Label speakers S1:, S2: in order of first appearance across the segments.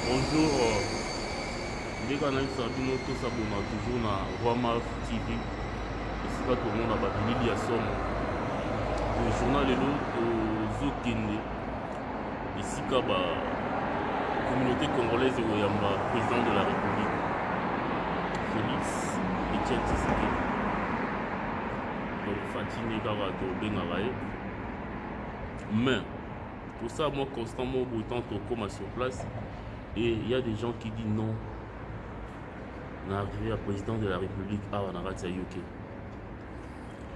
S1: Bonjour, les canaux Sabino, tout ça bon, toujours na Rwama TV. Ici, tout le monde a battu l'île Somme. Le journal est là, au Zokende. Ici, la communauté congolaise est le président de la République, Félix Etienne Tshisekedi. Donc, Fatine Karato Bengarae. Mais, pour ça, moi, constamment, autant qu'on est sur place. Et il y a des gens qui disent non. On est arrivé à président de la République à Wanaratia UK.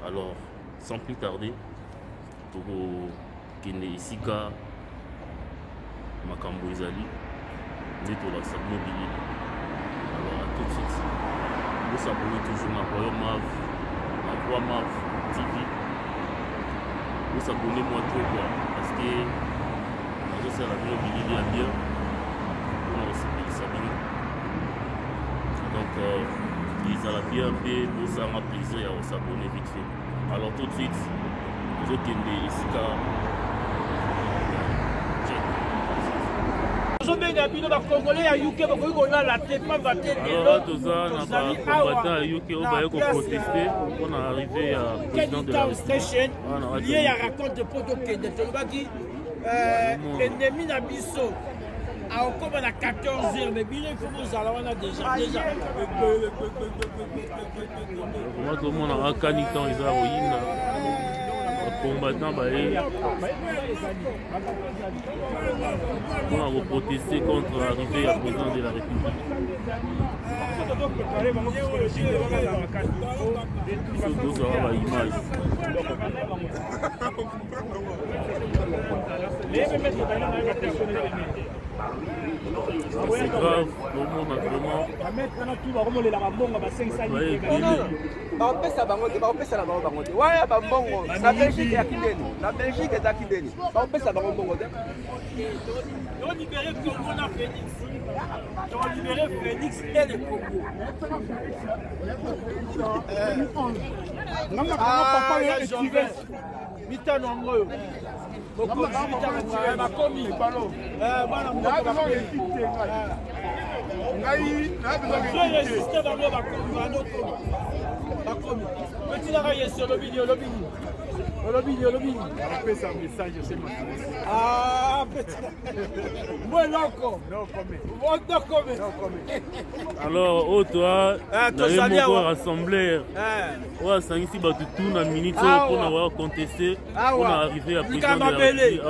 S1: Alors, sans plus tarder, pour Kene Isika, Makambo Izali, Neto la Sabno Billy. Alors, à tout de suite, vous s'abonnez toujours à Royaume Mav, à Roi Mav TV. Vous s'abonnez moi trop quoi, parce que c'est la Sabno Billy bien. Donc, ils ont bien fait pour ça, m'a plaisir à s'abonner vite fait. Alors, tout de suite, vous êtes ici.
S2: Congolais à UK, la tête, pas va
S1: alors, tout ça, on a combattant à UK, on va protester. On est arrivé à président de la République.
S2: Il y a raconte de Poto Kende, Tolobaki, ennemi Nabiso. Comme on a 14 heures, mais bien il faut nous allons déjà.
S1: Comment tout le monde a canique dans les arroyines, combattant, on a protesté contre l'arrivée à président de la République. Surtout ça va l'image. C'est grave, le monde a vraiment.
S2: Félix et le Congo.
S1: Alors, oh toi, nous rassemblé. Ouais, ça ici, tout na minute pour avoir contesté, pour arriver à président de la République.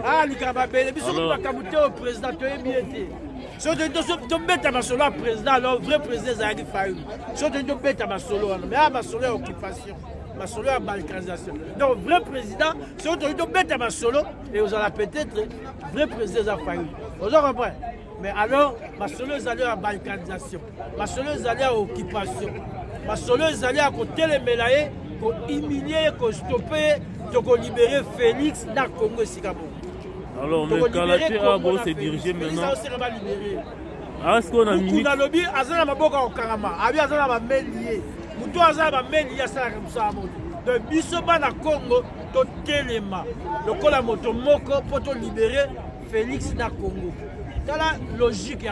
S2: Ah, Likababele, mais surtout au président, tu es bien été. Si on te met à ma solo à président, alors vrai président Zahadi Fayoum. Si on te met à ma solo, mais à ma solo occupation. Ma solo à balkanisation. Donc, vrai président, si on te met à ma solo, et vous allez peut-être vrai président Zahadi Fayoum. Vous en comprenez? Mais alors, ma solo est allée à balkanisation. Ma solo est allée à occupation. Ma solo est allée à côté les mélaillés, pour humilier, pour stopper, pour libérer Félix dans le Congo et Singapore.
S1: Alors, le Kalaté a s'est dirigé maintenant. Est-ce qu'on a mis
S2: dans le lobby, Azana Maboka au Karama, Abi Azana Mamelié, Moutou Azana Mamelié, Salamoussamo. De Bissoba na Congo, to Telema, le Kola Moto Moko, pour te libérer Félix na Congo. Dans la logique,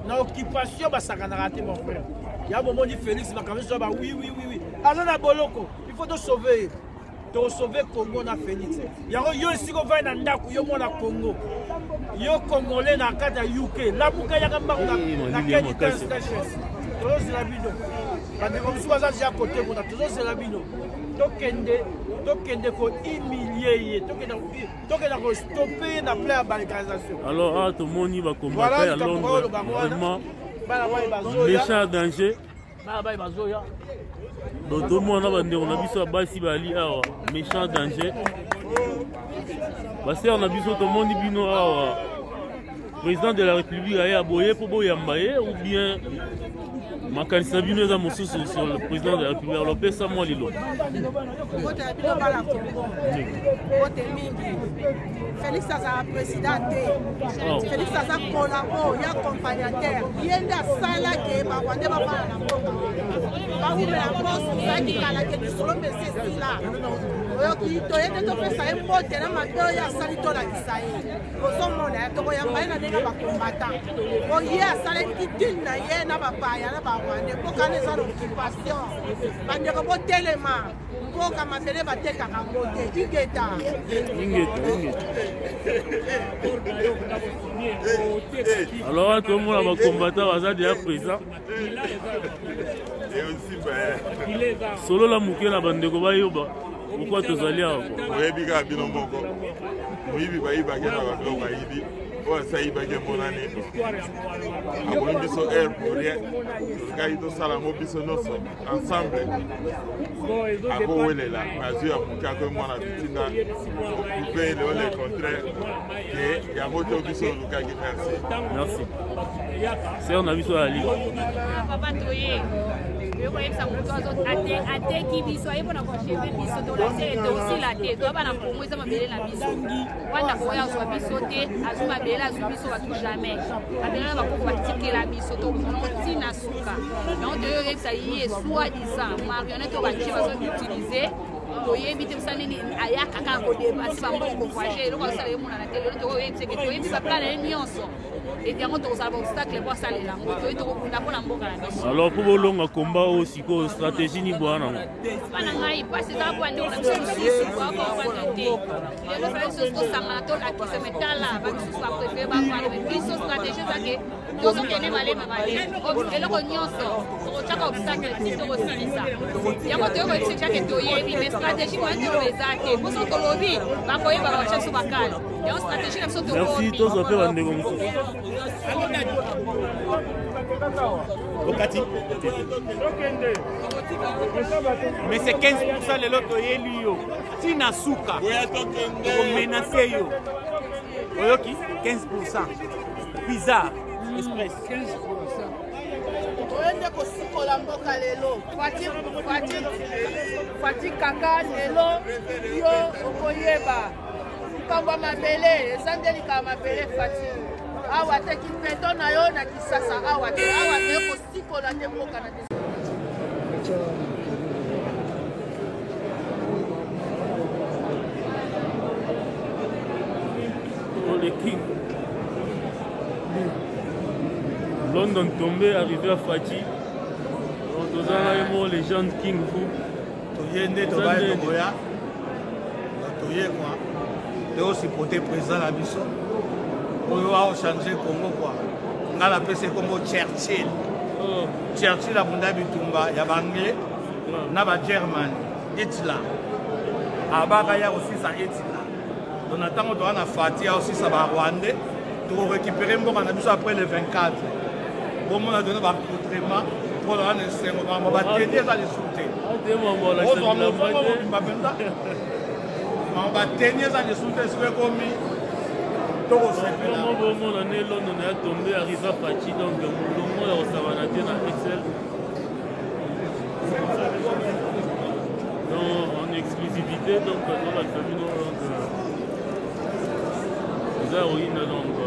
S2: dans l'occupation, ça a raté mon frère. Il y a un moment où Félix m'a dit oui. Azana Boloko, il faut te sauver. To sauver Congo na Félix. Yango yo siko va na ndaku yo mona Congo. Yo Congolais na kata UK. La buka ya kamba na Kenya station. Tozo zelabino. Bande comme si baza ya côté kuna tozo zelabino. Tokende ko humilier, tokende ko stopper na plan balkanisation.
S1: Alors tout le monde va combattre à Londres. Vraiment méchant danger. Donc tout le monde a dit on a vu ça basi bali awa méchant danger. Parce qu'on a vu tout le monde dit bino awa président de la République a aboyé pour boyambaye ou bien makanisa bino eza mosusu sur le président de la République alors pesa moi lilo.
S3: Félix Aza président Félix Aza collabo ya accompagnateur yenda sala ke ba wande ba na mboka ba wu la boss ça qui kala ke solo mais c'est là oyoki toyende topesa ye mbote na mabe oyo asali tolakisa ye ozomona ya tokoyamba ye na ndenge bakombata oye asalaki dile na ye na bapaya na barwande mboka eza na occupation bandeko botelema mboka mabele batekaka mbote ingeta
S1: alors tout le monde va combattre baza déjà présent solo la muke na bandeko bayoba pourquoi tozali awa
S4: oyebi kaka bino moko moyibi bayibake na babiloko ayibi oyo asayibake monani akomi biso air pour rien tolukaki tosala yango biso nyonso ensemble akowelela azwi ya moke akomi mwana tutinda okupe leo le contraire ke yango to biso olukaki merci
S1: ser na biso ya libre
S5: papa toye yokoyebisa moto ateki biso ayebona kosheve biso tolase etosila te toyaba na kongo eza mabele na biso wana koya azwa biso te azwi mabele azwi biso batu jamais mabele na bakoko batikela biso totina suka donc toyoyebisa ye soi disant marionnette oyo batie bazoutilize toyebi te mosala nini ayaka kaka kodepasi bamboko voyage eloko azosala ye monana te lelo tokoyebiseke toyebi baplan na ye nyonso eti yango tokozala baobstacle po asalela yango toyi tokokunda mpona mboka na biso
S1: alors mpo bolonga komba oyo sikoyo stratégie ni bwana nango
S5: bana ngai mpasi eza bwandeko na biso lisusu bakobanda te lelo fala biso tosangana tolakisa metala bamisusu baprefere bavanda me biso stratégie ezake tozokende malema malema eloko nyonso tokotyaka obstacle ti tokosilisa yango toyokoyebisa tiake toyebi me stratégie wana toloba eza te mposo tolobi bakoyeba babatya biso bakala yango stratégie na biso
S1: merci toza mpe bandeko mosusu
S6: Okati. Mais c'est 15% de l'autre yo. Tina suka. Pour menacer yo. Oyoki 15%. Pizza express 15%.
S3: oyende kosikola mboka lelo fati kaka lelo yo okoyeba likambo ya mabele eza nde likambo ya mabele fati awa te kipeto na yo na kisasa awa te kosikola te mboka na
S1: le king London tombé arrivé à Fati donc tozala légende king fu
S2: toyende tobaye toboya toye kwa teo supporter président na biso oyo aochange Congo kwa nga napesi kombo Churchill Churchill abunda bitumba ya banglais na bagerman Hitler abaka ya osisa Hitler donc na ntango toza na Fati ya osisa barwandais tokorécupere mboka na biso après le 24 bomona donné bacoutrement mpo na wana esengo bama bateni eza lisusu te ozwa mofongo mobimba mpenza mama bateni eza lisusu te esiko ekomi
S1: tokosepelabomona ne London ya tombe arrive à Fati donc molongo ya kosabana te na Excel donc en exclusivité donc tolakisa bino eza héroïne donc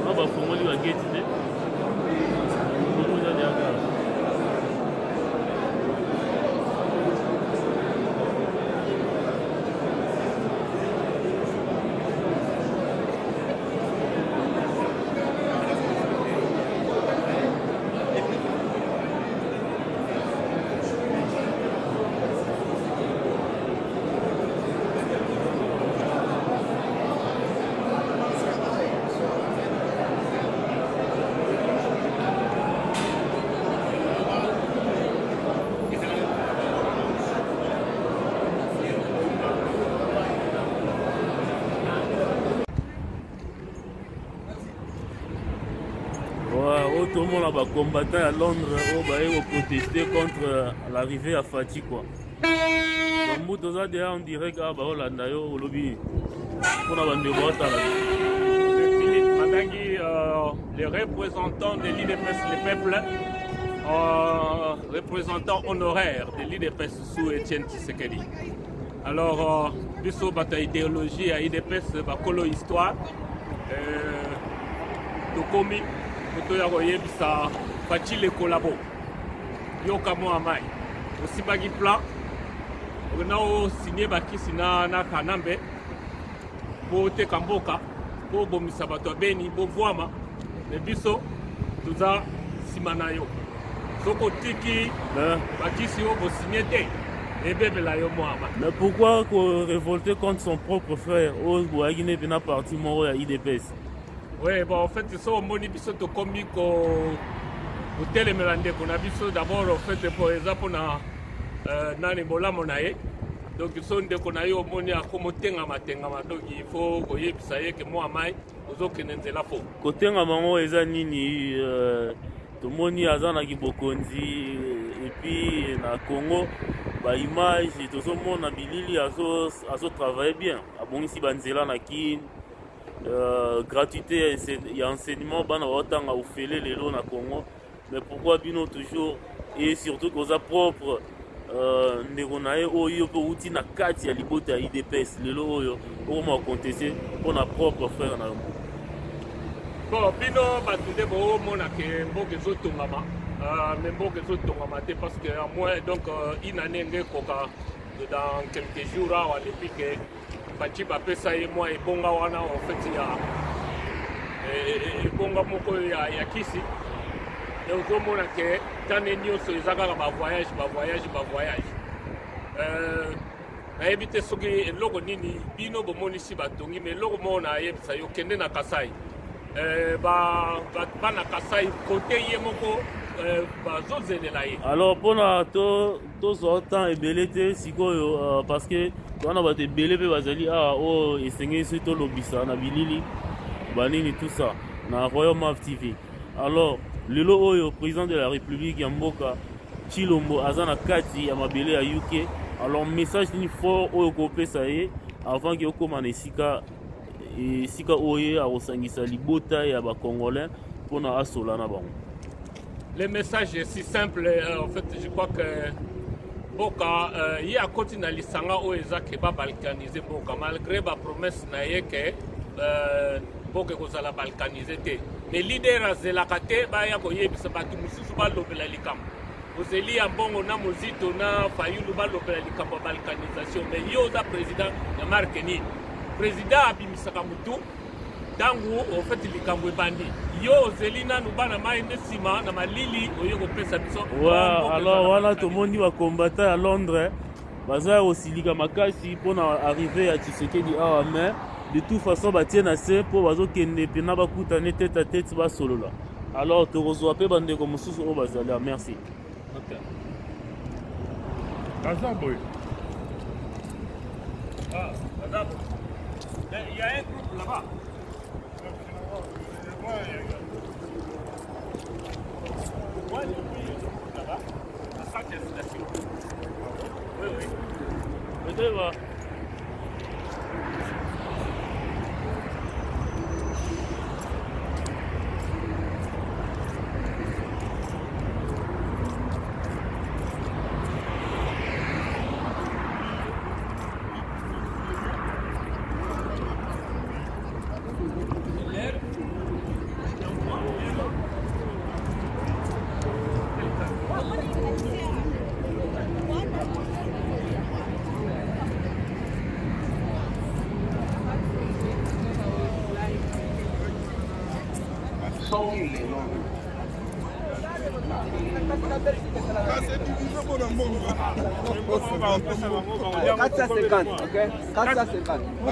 S1: na bafongoli bageti te tout le monde a combattu à Londres pour protester contre l'arrivée à Fati quoi. Donc nous sommes déjà en direct à Holanda au lobby.
S7: Les représentants de l'IDPS, le peuple, représentants honoraires de l'IDPS sous Etienne Tshisekedi. Alors, biso bata idéologie à IDPS, bakolo histoire, tokomi kotoya koyebisa Fati le collabo yoka mo amai osibaki plan nao signé bakisi na kanambe po teka mboka po bomisa bato ya beni bovwama me biso toza nsima na yo soki otiki bakisi yo bosigné te ebebela yo mwama.
S1: Mais pourquoi révolter contre son propre frère au boyagine pena parti moko ya IDPS?
S7: Oui, bon, en fait, so omoni biso tokomi kotelemela ndeko na biso d'abord en fait pour exemple na nani molamo na ye donc so ndeko na ye omoni akomotengama donc il faut koyebisa ye ke mwa mai ozokende nzela fo
S1: kotengama ngo eza nini tomoni aza na kibokonzi epuis na Congo baimage tozomona bilili azotravaille bien abongisi banzela na kini gratuité et enseignement bana otanga ofele lelo na Congo. Mais pourquoi bino toujours et surtout que ça propre ndeko na ye oyo po uti na kati ya libota ya IDPS lelo oyo okoma contester pour na propre frère na yo?
S7: Bon bino batunde bomona ke mboka ezotongama mais mboka ezotongama te parce que à moins donc une année ngekoka dans quelques jours awa depuis que bachi bapesa ye mwa ebonga wana en fait ya ebonga moko ya kisi et ozomona ke tane nyonso eza kaka bavoyage nayebi te soki eloko nini bino bomonisi batongi mais eloko moko nayebisa yo kende na Kasai bana Kasai kote ye moko bazozelela ye.
S1: Alors mpona tozwa temps ebele te sikoyo parce que wana bato ebele mpe bazali awa oyo esengeli tolobisa na bilili banini tout ça na Royal Maf TV. Alors lelo oyo président de la République ya mboka Chilombo aza na kati ya mabele ya UK. Alors message nini fort oyo kopesa ye avant ke okoma na esika oyo akosangisa libota ya bakongolais mpona asola na bango?
S7: Le message est si simple, en fait je crois que Boka y a continué à lisanga o ezake ba balkaniser Boka malgré ba promesse na ye que Boka kozala balkaniser te. Mais leader azelaka te ba ya koyebisa batu mususu ba lobela likambo. Ozeli ya mbongo na mozito na fayulu ba lobela likambo balkanisation mais yo za président ya marqueni. Président abimisaka mutu tangu en fait likambo ebandi. Yo zelina nubana maende sima na malili oyo kopesa biso.
S1: Ouais, alors voilà tomoni ba combattant à Londres baza osilika makasi pona arriver à Tshisekedi awa mais de toute façon batie na se po bazokende pena bakutane tête à tête ba solola. Alors tokozwa pe bande ko mususu o bazala. Merci.
S7: OK.
S4: Kazaboy.
S7: Ah, Kazaboy. Il y a un groupe là-bas. Ouais, là-bas. À chaque destination. Oui, oui.
S1: Peut-être.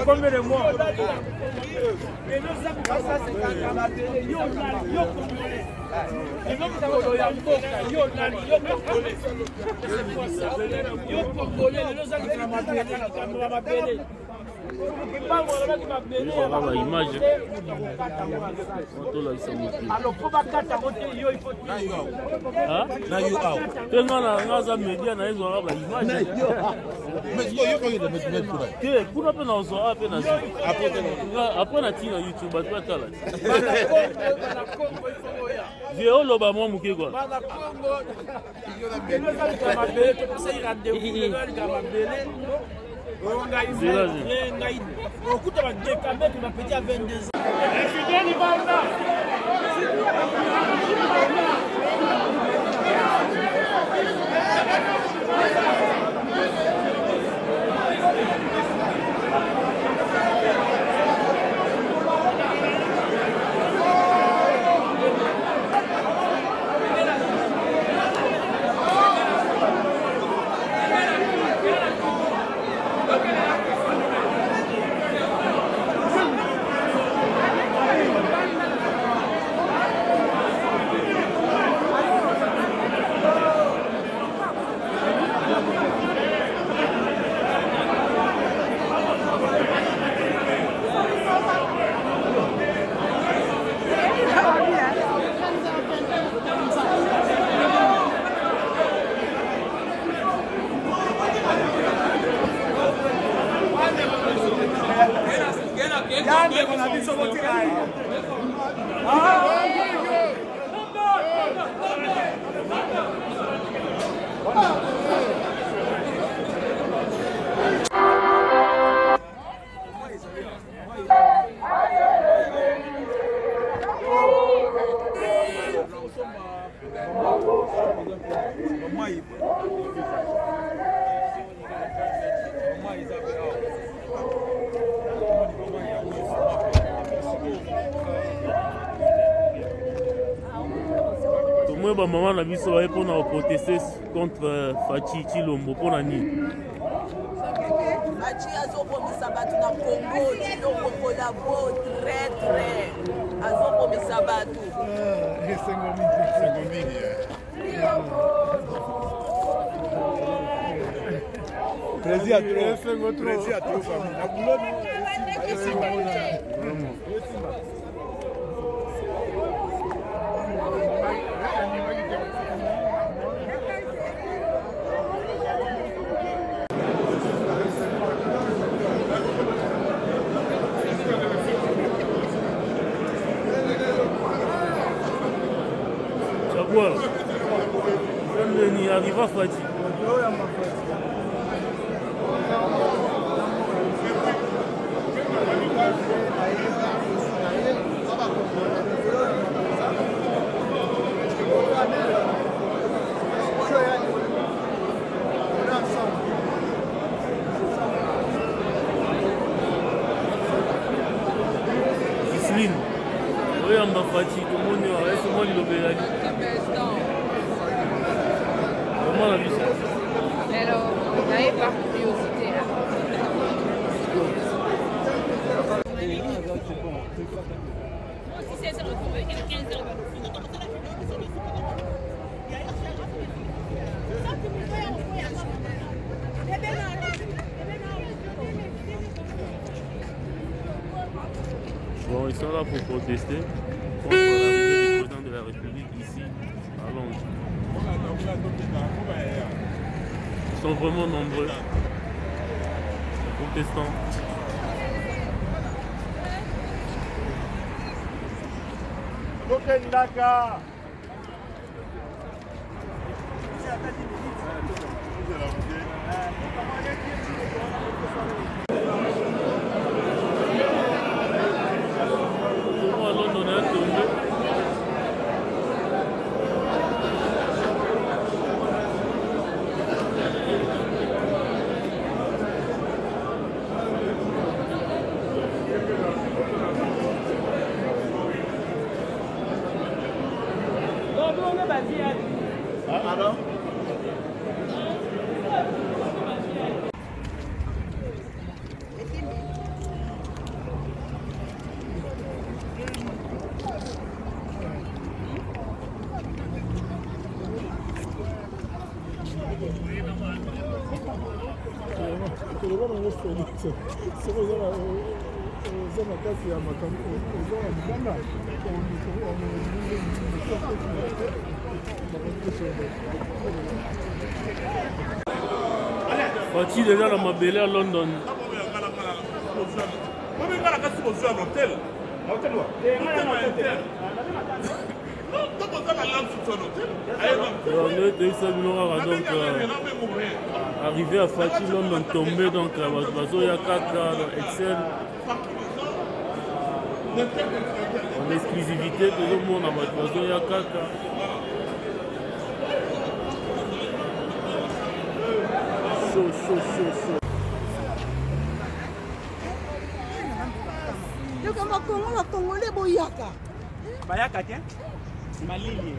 S2: Combien de mois?
S1: Image.
S2: Alors, pour bakata voter, il faut
S1: ngaza media na hizo hapa image. Kuna pe na uzo hapa na hapo na tina YouTube atwatala. Vio loba mwa mukegwa.
S2: Bana Congo. Ils ont mabele to conseil rendez-vous dans mabele. Okuta ba décamé tu vas péter à 22 ans. Fidèle Banda. Yande kona biso botika.
S1: Moi, ma maman a vu ça pour protester contre Fachi Chilombo pour la nuit.
S3: Fachi a zobomisa batu na Congo, Chilombo collabo très. A zobomisa batu.
S2: Plaisir à tous.
S1: Voilà. Il arrive à Fati. Isline. Oui, on va Fati. Comment on est? C'est moi qui l'opère. Comment la vie ça?
S5: Alors, on avait par curiosité là. Si c'est ça, retrouver quelqu'un de
S1: bon, ils sont là pour protester contre l'arrivée du président de la République ici à Londres. Ils sont vraiment nombreux, les protestants.
S2: Alors
S1: Fati déjà dans ma belle à London. Donc arrivé à Fati London tombé donc Bazoya Kaka Excel en exclusivité tout le monde à Bazoya Kaka. Chaud.
S3: Le Congolais boyaka.
S6: Bayaka tiens. Malili.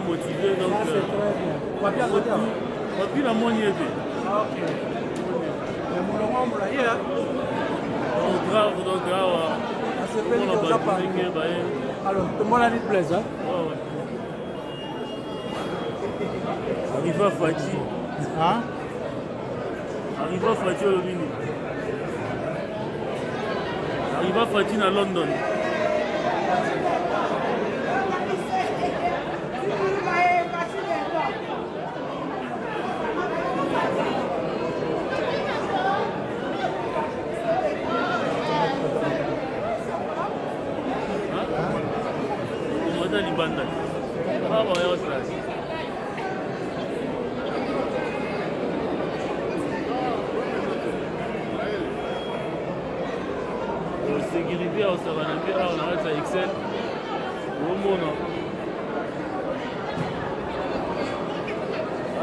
S1: motivé donc wapi la monie ete grave donc awa mpona bato ndenge baye
S2: alors tomonani plaise
S1: arriva Fati arriva Fati olobi nini arriva Fati na London Libanda. Ah, ouais, sécurité au Savanaké, on arrête à Excel. Au monde.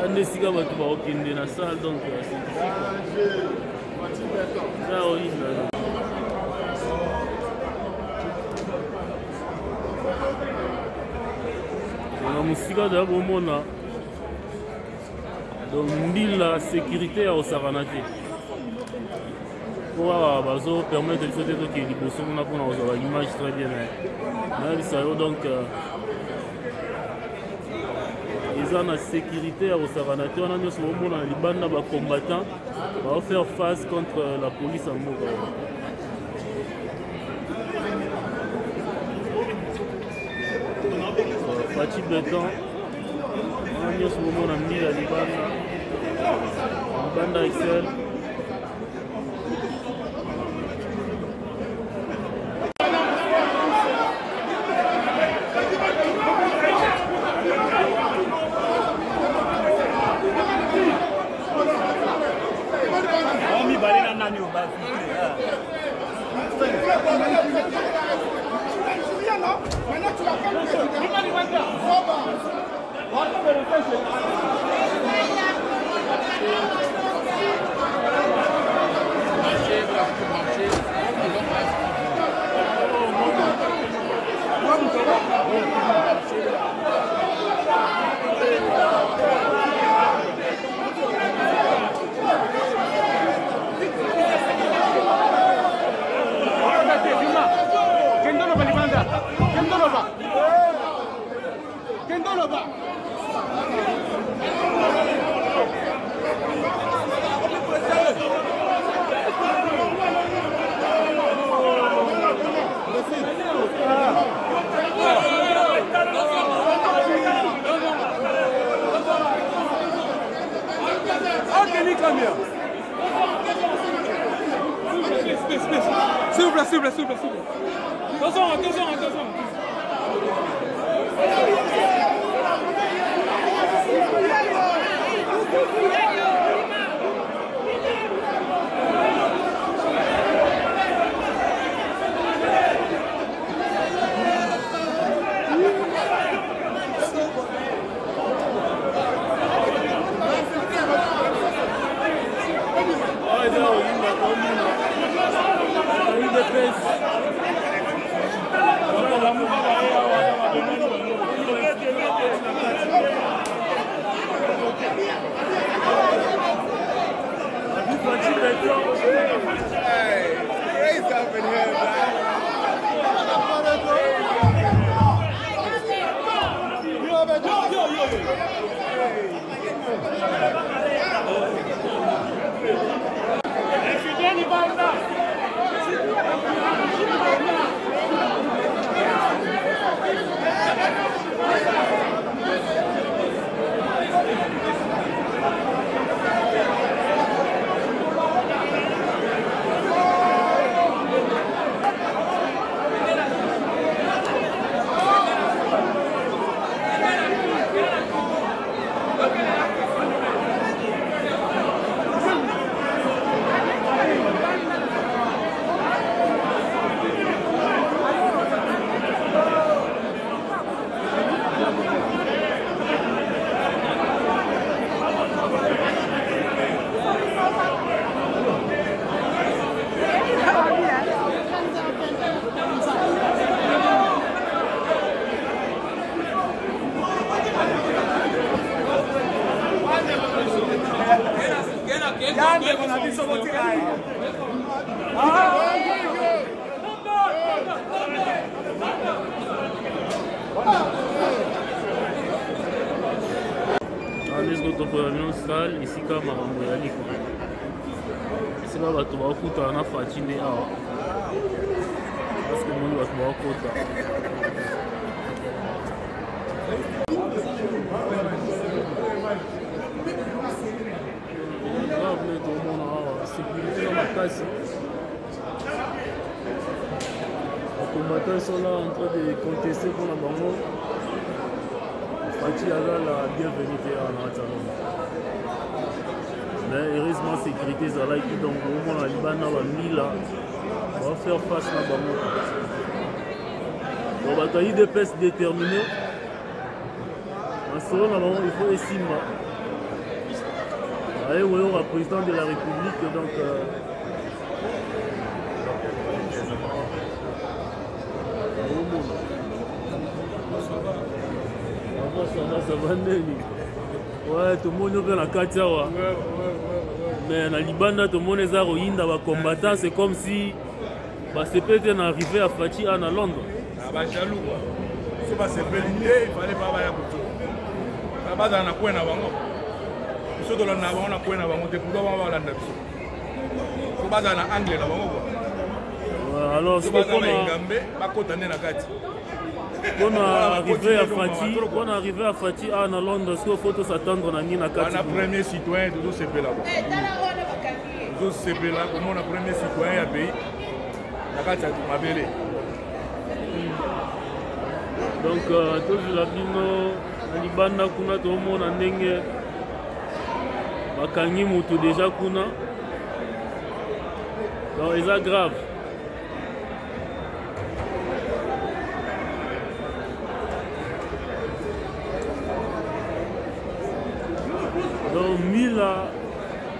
S1: On est si gars qui va au Kinde dans la salle, donc c'est difficile. Ça, oui, musika da bomona donc mbila sécurité ya osakana te po awa bazo permettre biso te toke liboso kuna mpona kozwa image très bien nayebisa yo donc eza na sécurité ya osakana te wana nyonso bomona na libanda bacombattant baofaire face contre la police ya mboka Fati Beton, on a ce moment mis la Libanda Excel.
S6: S'il vous plaît. Attention.
S1: centre ya bino sale esika makambo eyali kwa esika bato bakutana na faci nde awa parceke moni bato bakota grave nde tomona awa sécurité na makasi bakombatants sont là en train de contester mpona bango faci aza la bienvenue te awa na kati ya londres mais heureusement sécurité ezalaki donc omona libanda bamila va faire face na bango bon bato ya idps déterminé masolo na bango il faut esimba aye oyoka président de la république donc ça va ndeni ouais tomoni mpe na kati awa mais na libanda tomoni eza koyinda bacombattant c'est comme si basepeli te na arrivé ya faci a na londres
S6: bajalou so basepeli te ifale pa baya kutu bazala na kwe na bango biso tolanda na bango na kwe na bango te pourkoi bango balanda biso so bazala na angle na bango kwa
S1: alors
S6: so bazala na engambe bakota nde na kati
S1: Quand on arrive à Fati à Londres, est-ce qu'il faut s'attendre à Nina Kati?
S6: On a premier citoyen, toujours c'est là. Toujours c'est là, comme on a premier citoyen à pays. La Kati a tout m'appelé.
S1: Donc, tout le bino, Libanda kuna tout le monde a ndenge, bakangi mutu déjà kuna. Donc, c'est grave. Donc Mila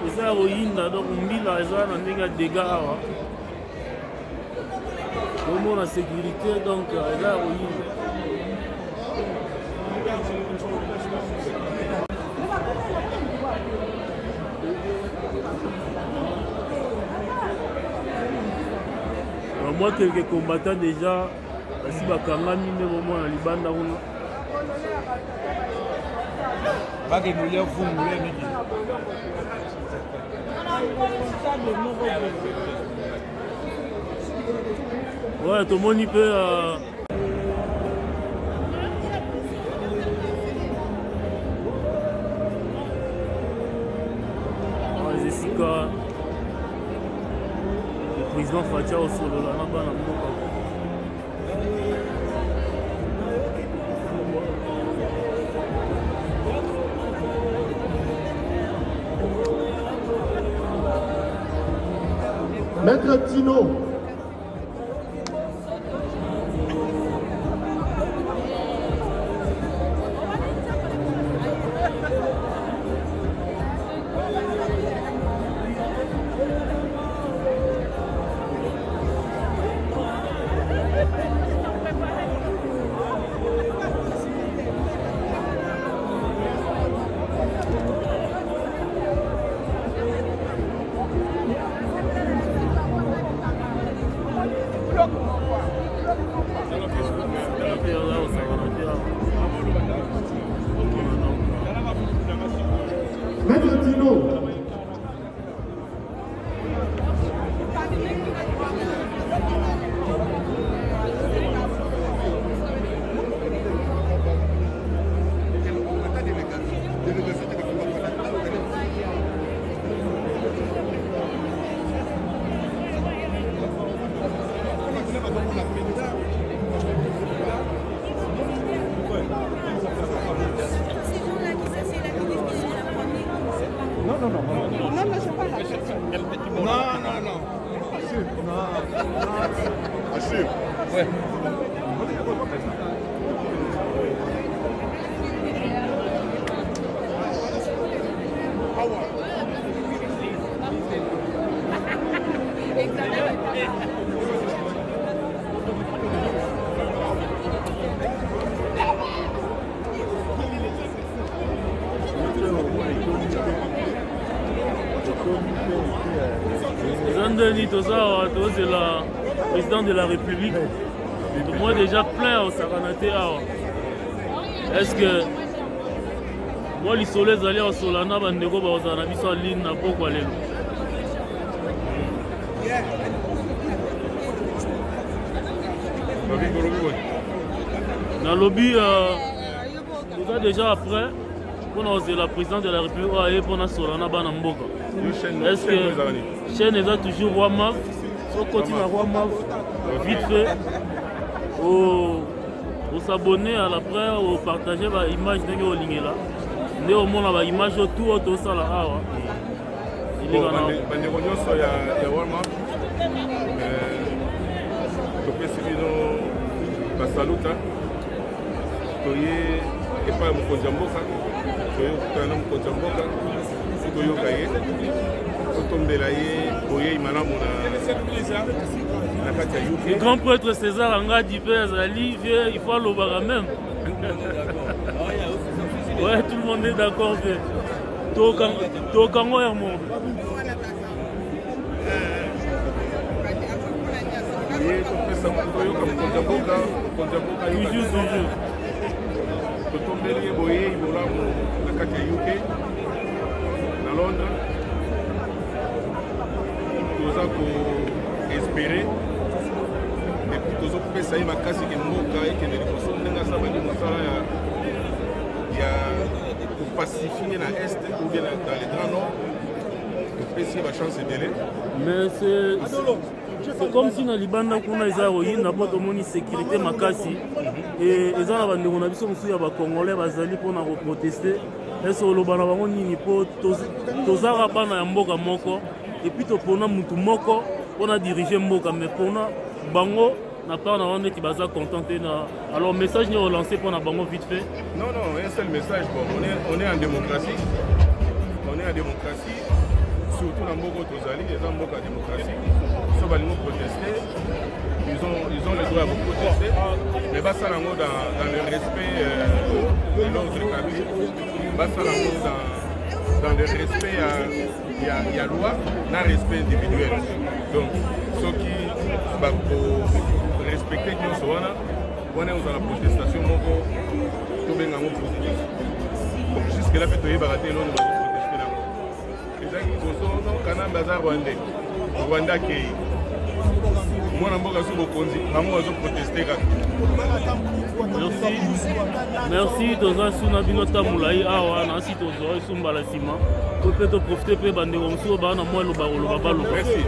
S1: eza royinda donc Mila eza na ndenge ya dégâts awa komona sécurité donc eza royinda moi quelques combattants déjà basi bakangami nde bomona libanda kuna
S6: bakenulia fungule miki
S1: ouais tomoni mpe esika le président Fatia osolola na bana mboka
S8: Maître Tino. Maître Tino.
S1: C'est la président de la République. Moi déjà plein au Saranate. Est-ce que Moi lisolo ezali osola na bandeko bazala na biso aline na pokwa lelo. Dans le lobby, nous avons déjà après, pour la présidente de la République, pour Solana Banamboka. Est-ce que chaîne est toujours Roi Maf, sur continue à Roi Maf, vite fait, au s'abonner à l'après, au partager l'image de Lingela. Nous avons l'image autour de ça là. Il est
S6: basaluta toye epai ya mokonzi ya mboka toyokutana na mokonzi ya mboka toyoka ye totombela ye boyei malamu na kati ya UK.
S1: Le grand prêtre César Angadi mpe azali vie il faut alobaka même. Ouais, tout le monde est d'accord que tokango ya mo.
S6: totombeli ye boye ibolamu na kati ya UK na Londres toza koespere epuis tozopesa ye makasi ke mboka ekende liboso ndenge asabaki mosala ya kopacifie na este ou bien dans le grand nord topesi ye bachance ebele.
S1: Mais c'est comme si na libanda kuna eza royina po tomoni sécurité makasi et eza na bandeko na biso mosusu ya bakongolais bazali mpona koproteste. Ese oloba na bango nini mpo tozaka bana ya mboka moko epuis topona mutu moko mpona dirige mboka mais mpona bango na part na wana neti baza content te na. Alors message ni relancé mpona bango vite fait.
S6: Non, un seul message. Bon, on est en démocratie. On est en démocratie. Surtout dans Mboka Tozali, les gens Mboka démocratie. Ils sont venus protester. Ils ont le droit de protester. Mais basta nango dans le respect de l'ordre établi. Basta nango dans le respect il y a loi, dans le respect individuel. Donc ceux qui respecter qui sont là, on est dans la protestation moko to benga ngo protester. Jusque là peut y barater l'on va protester là. Les gens qui sont kana baza Rwanda qui moi namboka so bokonzi bango bazo protester kaka.
S1: Merci toza suna bino tamulai awa na si tozo sumbala sima to peut profiter pe bande comme so ba na moi lo ba lo ba.
S6: Merci.